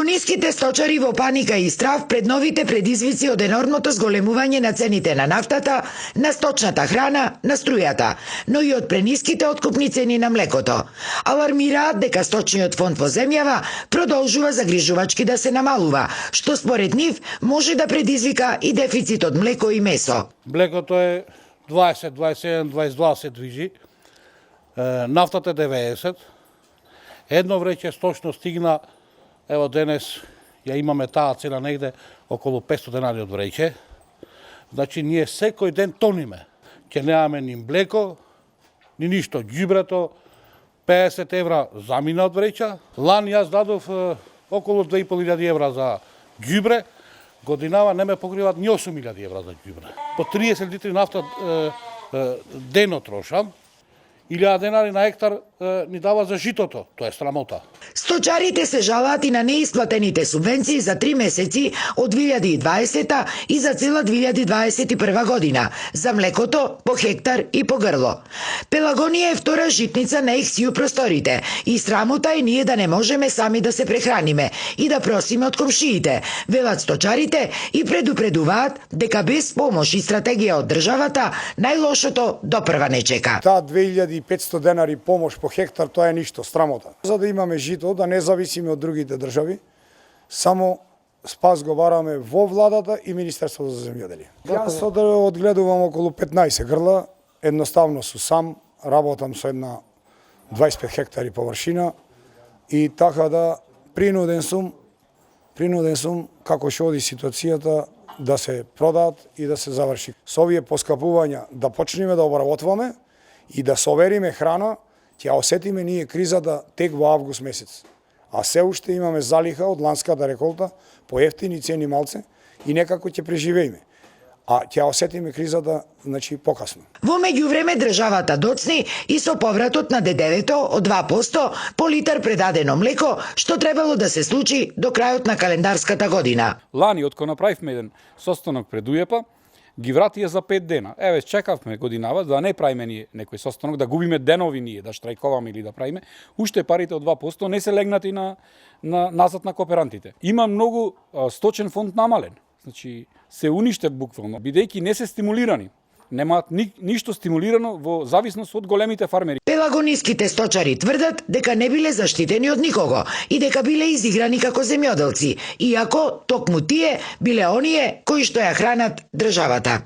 Пелагониските сточари во паника и страв пред новите предизвици од енормното зголемување на цените на нафтата, на сточната храна, на струјата, но и од прениските откупни цени на млекото. Алармираат дека сточниот фонд во земјава продолжува загрижувачки да се намалува, што според нив може да предизвика и дефицит од млеко и месо. Млекото е 20, 27, 22 се движи, нафтата е 90, едно време сточно стигна, ево денес ја имаме таа цена негде околу 500 денари од вреќе. Значи ние секој ден тониме. Ќе немаме ни млеко, ни ништо. Ѓубрето 50 евра замина од вреќа. Лани јас дадов околу 2500 евра за ѓубре. Годинава не ме покриват ни 8000 евра за ѓубре. По 30 литри нафта дено трошам. 1000 денари на хектар ни дава за житото. Тоа е срамота. Сточарите се жалаат и на неисплатените субвенции за 3 месеци од 2020 и за цела 2021 година за млекото по хектар и по грло. Пелагонија е втора житница на ексију просторите и срамота е ние да не можеме сами да се прехраниме и да просиме од комшиите, велат сточарите и предупредуваат дека без помош и стратегија од државата најлошото допрва не чека. Таа 2500 денари помош по хектар, тоа е ништо, срамота. За да имаме жито, да не зависиме од другите држави, само спас го бараме во владата и Министерството за земјоделие. Јас одгледувам околу 15 грла, едноставно су сам, работам со една 25 хектари површина и така да принуден сум како што оди ситуацијата да се продаат и да се заврши. Со овие поскапувања да почнеме да обработваме и да совериме храна, ќе осетиме ние кризата тек во август месец. А се уште имаме залиха од ланската реколта по ефтини цени малце и некако ќе преживееме. А ќе осетиме кризата, значи, покасно. Во меѓувреме државата доцни и со повратот на ДДВ-то од 2% по литар предадено млеко, што требало да се случи до крајот на календарската година. Лани, откако направивме еден состанок пред УЈЕП, ги вратија за 5 дена. Еве, чекавме годинава да не правиме ние некој состанок, да губиме денови ние, да штрајковаме или да правиме. Уште парите од 2% не се легнати назад на кооперантите. Има многу сточен фонд намален. Значи, се уништет буквално, бидејќи не се стимулирани. Немаат ништо стимулирано во зависност од големите фармери. Пелагониските сточари тврдат дека не биле заштитени од никого и дека биле изиграни како земјоделци, иако токму тие биле оние кои што ја хранат државата.